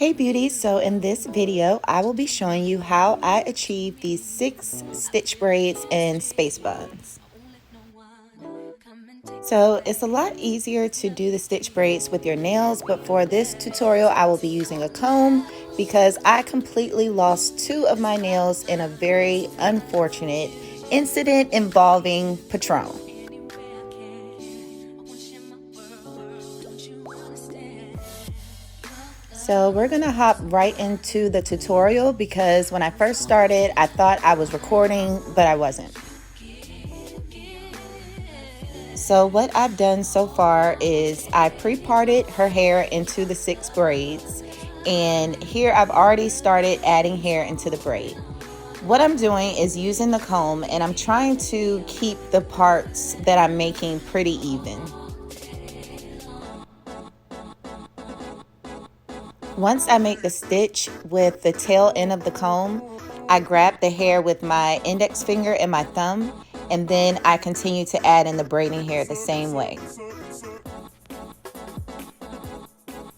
Hey beauties, so in this video I will be showing you how I achieve these 6 stitch braids in space buns. So it's a lot easier to do the stitch braids with your nails, but for this tutorial I will be using a comb because I completely lost 2 of my nails in a very unfortunate incident involving Patron. So we're gonna hop right into the tutorial because when I first started, I thought I was recording, but I wasn't. So what I've done so far is I pre-parted her hair into the 6 braids, and here I've already started adding hair into the braid. What I'm doing is using the comb, and I'm trying to keep the parts that I'm making pretty even. Once I make the stitch with the tail end of the comb, I grab the hair with my index finger and my thumb, and then I continue to add in the braiding hair the same way.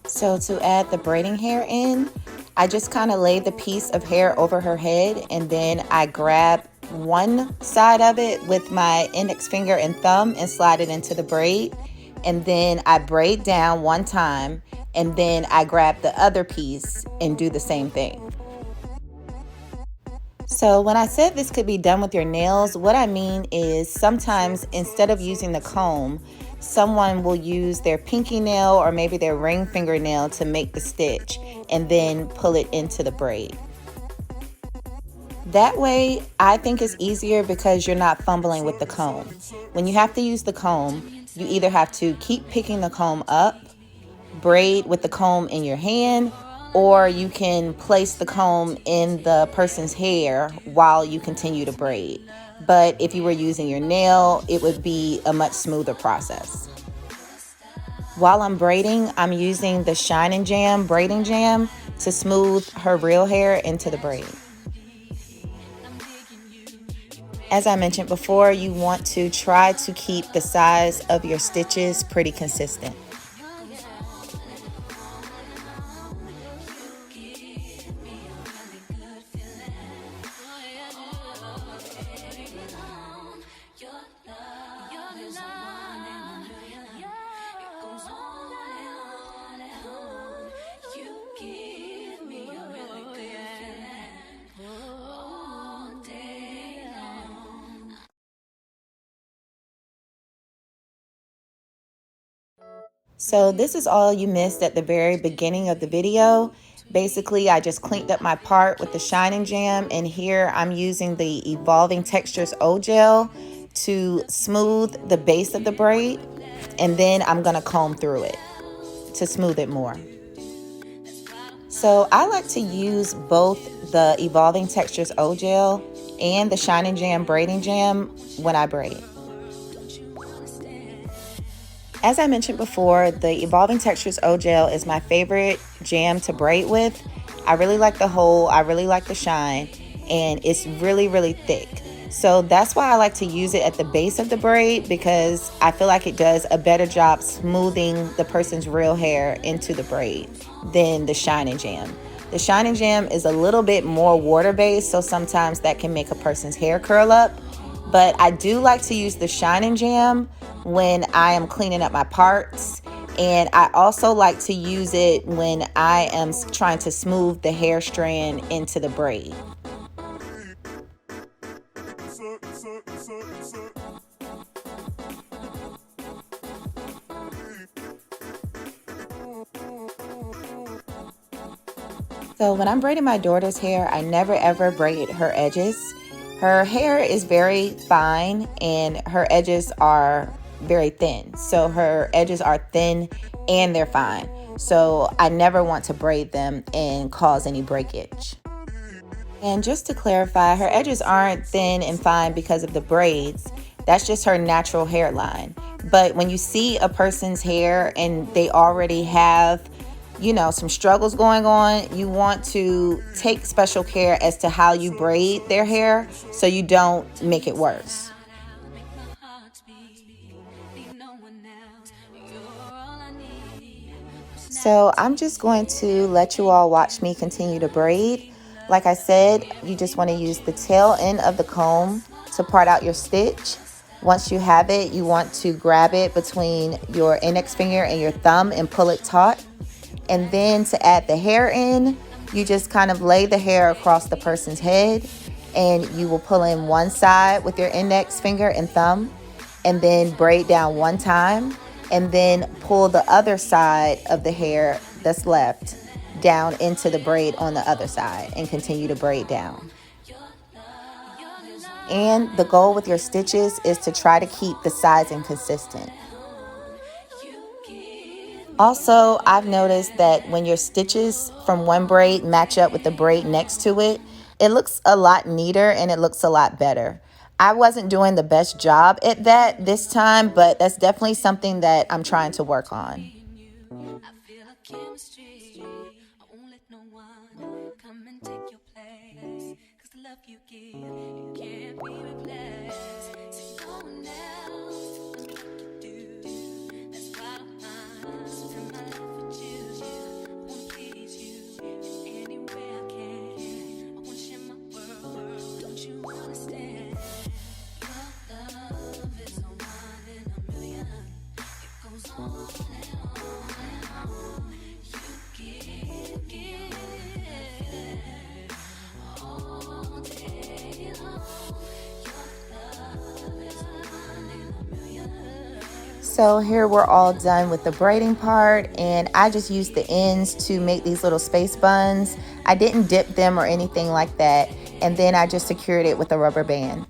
So to add the braiding hair in, I just kind of lay the piece of hair over her head, and then I grab one side of it with my index finger and thumb and slide it into the braid, and then I braid down one time, and then I grab the other piece and do the same thing. So when I said this could be done with your nails, what I mean is sometimes instead of using the comb, someone will use their pinky nail or maybe their ring fingernail to make the stitch and then pull it into the braid. That way, I think it's easier because you're not fumbling with the comb. When you have to use the comb, you either have to keep picking the comb up, braid with the comb in your hand, or you can place the comb in the person's hair while you continue to braid. But if you were using your nail, it would be a much smoother process. While I'm braiding, I'm using the Sheen Jam Braiding Jam to smooth her real hair into the braid. As I mentioned before, you want to try to keep the size of your stitches pretty consistent. So this is all you missed at the very beginning of the video. Basically, I just cleaned up my part with the Sheen Jam, and here I'm using the Evolving Textures O-Gel to smooth the base of the braid, and then I'm gonna comb through it to smooth it more. So I like to use both the Evolving Textures O-Gel and the Sheen Jam Braiding Jam when I braid. As I mentioned before, the Evolving Textures O-Gel is my favorite jam to braid with. I really like the hole, I really like the shine, and it's really, really thick. So that's why I like to use it at the base of the braid, because I feel like it does a better job smoothing the person's real hair into the braid than the Sheen Jam. The Sheen Jam is a little bit more water-based, so sometimes that can make a person's hair curl up. But I do like to use the Sheen Jam when I am cleaning up my parts, and I also like to use it when I am trying to smooth the hair strand into the braid. So when I'm braiding my daughter's hair, I never ever braid her edges. Her hair is very fine and her edges are very thin. So her edges are thin and they're fine. So I never want to braid them and cause any breakage. And just to clarify, her edges aren't thin and fine because of the braids. That's just her natural hairline. But when you see a person's hair and they already have, some struggles going on, you want to take special care as to how you braid their hair so you don't make it worse. So I'm just going to let you all watch me continue to braid. Like I said, you just want to use the tail end of the comb to part out your stitch. Once you have it, you want to grab it between your index finger and your thumb and pull it taut. And then to add the hair in, you just kind of lay the hair across the person's head, and you will pull in one side with your index finger and thumb, and then braid down one time, and then pull the other side of the hair that's left down into the braid on the other side and continue to braid down. And the goal with your stitches is to try to keep the sizing consistent. Also, I've noticed that when your stitches from one braid match up with the braid next to it, it looks a lot neater and it looks a lot better. I wasn't doing the best job at that this time, but that's definitely something that I'm trying to work on. So here we're all done with the braiding part, and I just used the ends to make these little space buns. I didn't dip them or anything like that, and then I just secured it with a rubber band.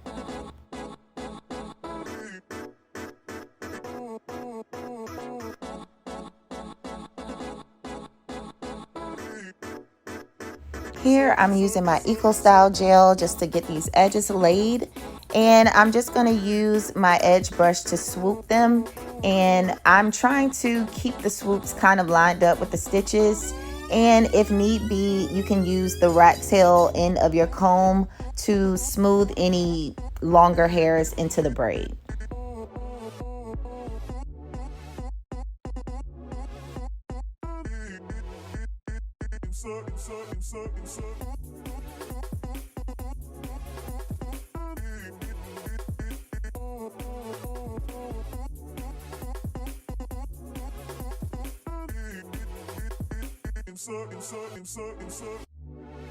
Here I'm using my Ecostyle gel just to get these edges laid, and I'm just going to use my edge brush to swoop them, and I'm trying to keep the swoops kind of lined up with the stitches. And if need be, you can use the rat tail end of your comb to smooth any longer hairs into the braid.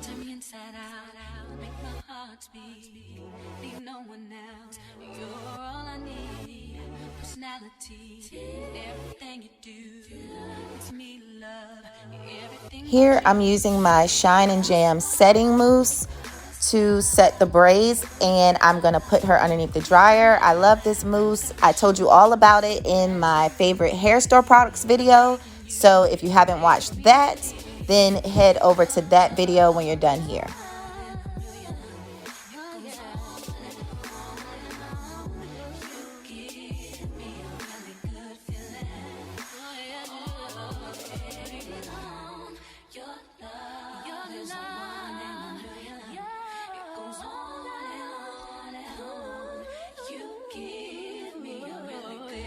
Turn me inside out, make my heart speak, leave no one else, you're all I need, personality, everything you do, it's me love, everything. Here I'm using my Shine and Jam setting mousse to set the braids, and I'm gonna put her underneath the dryer. I love this mousse. I told you all about it in my favorite hair store products video, so if you haven't watched that, then head over to that video when you're done here.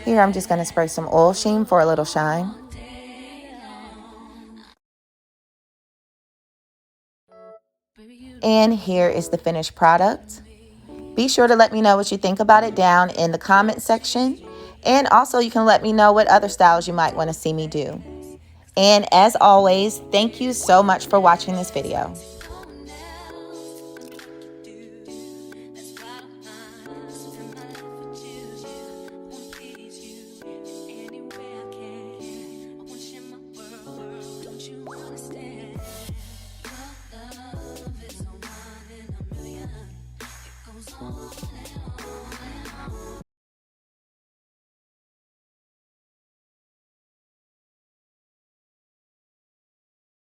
Here I'm just going to spray some oil sheen for a little shine. And here is the finished product. Be sure to let me know what you think about it down in the comment section. And also you can let me know what other styles you might want to see me do. And as always, thank you so much for watching this video. Your love is a one in a million. It goes on and on.